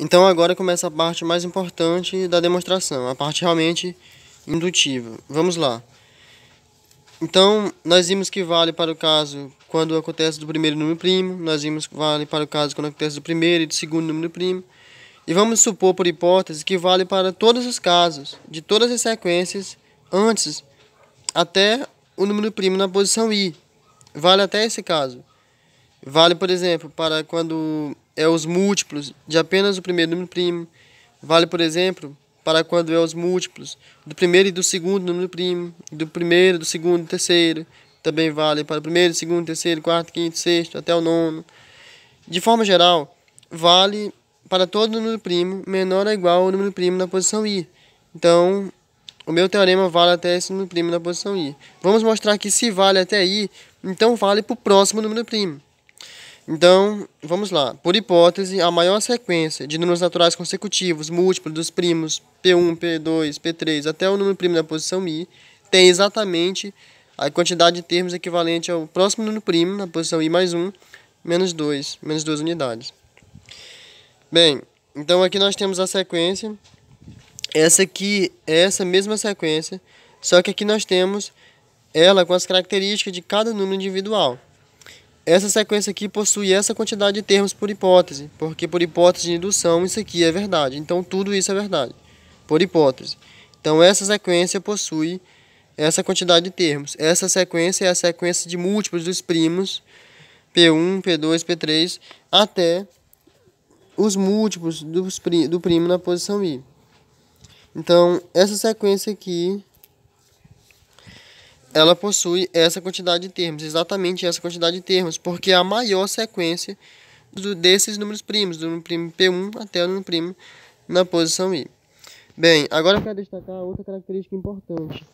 Então agora começa a parte mais importante da demonstração, a parte realmente indutiva. Vamos lá. Então, nós vimos que vale para o caso quando acontece do primeiro número primo, nós vimos que vale para o caso quando acontece do primeiro e do segundo número primo, e vamos supor, por hipótese, que vale para todos os casos, de todas as sequências, antes até o número primo na posição i. Vale até esse caso. Vale, por exemplo, para quando é os múltiplos de apenas o primeiro número primo. Vale, por exemplo, para quando é os múltiplos do primeiro e do segundo número primo, do primeiro, do segundo e terceiro. Também vale para o primeiro, segundo, terceiro, quarto, quinto, sexto, até o nono. De forma geral, vale para todo número primo menor ou igual ao número primo na posição i. Então, o meu teorema vale até esse número primo na posição i. Vamos mostrar que se vale até i, então vale para o próximo número primo. Então, vamos lá. Por hipótese, a maior sequência de números naturais consecutivos múltiplos dos primos P1, P2, P3 até o número primo da posição i tem exatamente a quantidade de termos equivalente ao próximo número primo na posição i mais 1, menos 2 unidades. Bem, então aqui nós temos a sequência. Essa aqui é essa mesma sequência, só que aqui nós temos ela com as características de cada número individual. Essa sequência aqui possui essa quantidade de termos por hipótese, porque por hipótese de indução isso aqui é verdade. Então tudo isso é verdade, por hipótese. Então essa sequência possui essa quantidade de termos. Essa sequência é a sequência de múltiplos dos primos P1, P2, P3 até os múltiplos do primo na posição i. Então essa sequência aqui ela possui essa quantidade de termos, exatamente essa quantidade de termos, porque é a maior sequência desses números primos, do número primo P1 até o número primo na posição i. Bem, agora eu quero destacar outra característica importante.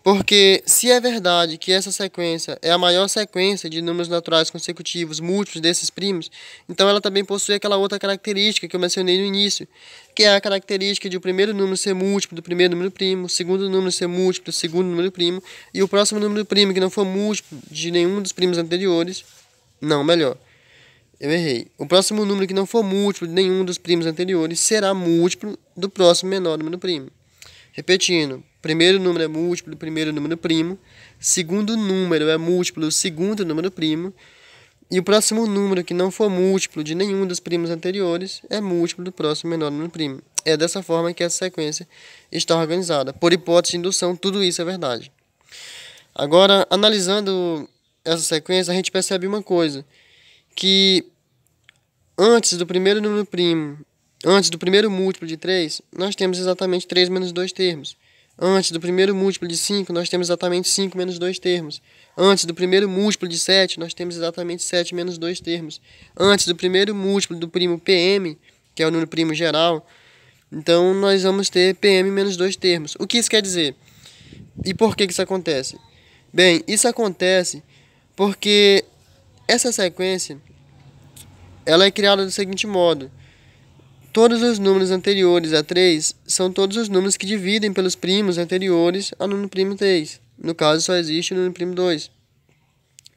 Porque se é verdade que essa sequência é a maior sequência de números naturais consecutivos múltiplos desses primos, então ela também possui aquela outra característica que eu mencionei no início, que é a característica de o primeiro número ser múltiplo do primeiro número primo, o segundo número ser múltiplo do segundo número primo, e o próximo número primo que não for múltiplo de nenhum dos primos anteriores, eu errei. O próximo número que não for múltiplo de nenhum dos primos anteriores será múltiplo do próximo menor número primo. Repetindo, primeiro número é múltiplo do primeiro número primo, segundo número é múltiplo do segundo número primo, e o próximo número que não for múltiplo de nenhum dos primos anteriores é múltiplo do próximo menor número primo. É dessa forma que essa sequência está organizada. Por hipótese de indução, tudo isso é verdade. Agora, analisando essa sequência, a gente percebe uma coisa, que antes do primeiro número primo, antes do primeiro múltiplo de 3, nós temos exatamente 3 menos 2 termos. Antes do primeiro múltiplo de 5, nós temos exatamente 5 menos 2 termos. Antes do primeiro múltiplo de 7, nós temos exatamente 7 menos 2 termos. Antes do primeiro múltiplo do primo PM, que é o número primo geral, então nós vamos ter PM menos 2 termos. O que isso quer dizer? E por que isso acontece? Bem, isso acontece porque essa sequência ela é criada do seguinte modo. Todos os números anteriores a 3 são todos os números que dividem pelos primos anteriores ao número primo 3. No caso, só existe o número primo 2.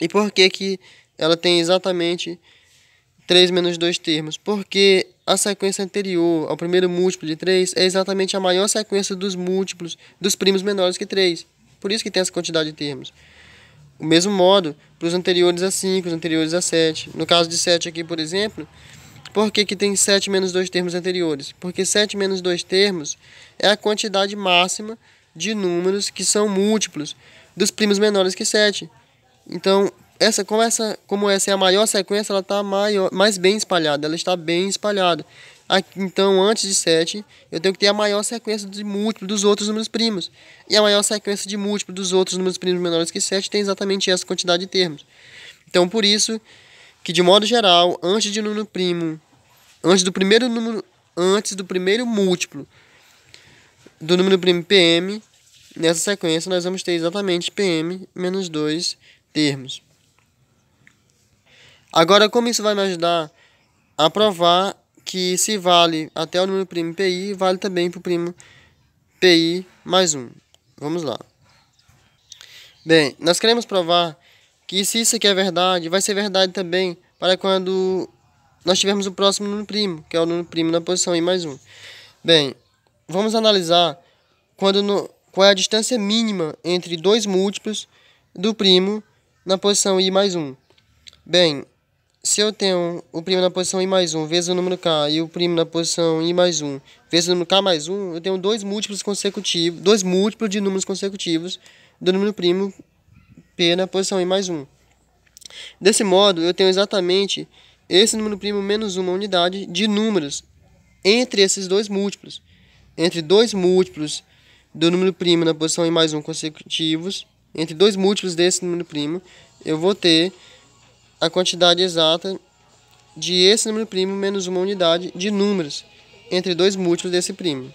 E por que ela tem exatamente 3 menos 2 termos? Porque a sequência anterior ao primeiro múltiplo de 3 é exatamente a maior sequência dos múltiplos dos primos menores que 3. Por isso que tem essa quantidade de termos. O mesmo modo para os anteriores a 5, os anteriores a 7. No caso de 7 aqui, por exemplo, por que tem 7 menos 2 termos anteriores? Porque 7 menos 2 termos é a quantidade máxima de números que são múltiplos dos primos menores que 7. Então, como essa é a maior sequência, ela está mais bem espalhada. Ela está bem espalhada. Então, antes de 7, eu tenho que ter a maior sequência de múltiplo dos outros números primos. E a maior sequência de múltiplo dos outros números primos menores que 7 tem exatamente essa quantidade de termos. Então, por isso que, de modo geral, antes do primeiro múltiplo do número primo PM, nessa sequência nós vamos ter exatamente PM menos 2 termos. Agora, como isso vai me ajudar a provar que se vale até o número primo PI, vale também para o primo PI mais 1. Vamos lá. Bem, nós queremos provar que se isso aqui é verdade, vai ser verdade também para quando nós tivermos o próximo número primo, que é o número primo na posição i mais 1. Bem, vamos analisar qual é a distância mínima entre dois múltiplos do primo na posição i mais 1. Bem, se eu tenho o primo na posição i mais 1 vezes o número k e o primo na posição i mais 1 vezes o número k mais 1, eu tenho dois múltiplos de números consecutivos do número primo p na posição i mais 1. Desse modo, eu tenho exatamente esse número primo menos uma unidade de números entre esses dois múltiplos. Entre dois múltiplos do número primo na posição i mais 1 consecutivos, entre dois múltiplos desse número primo, eu vou ter a quantidade exata de esse número primo menos uma unidade de números entre dois múltiplos desse primo.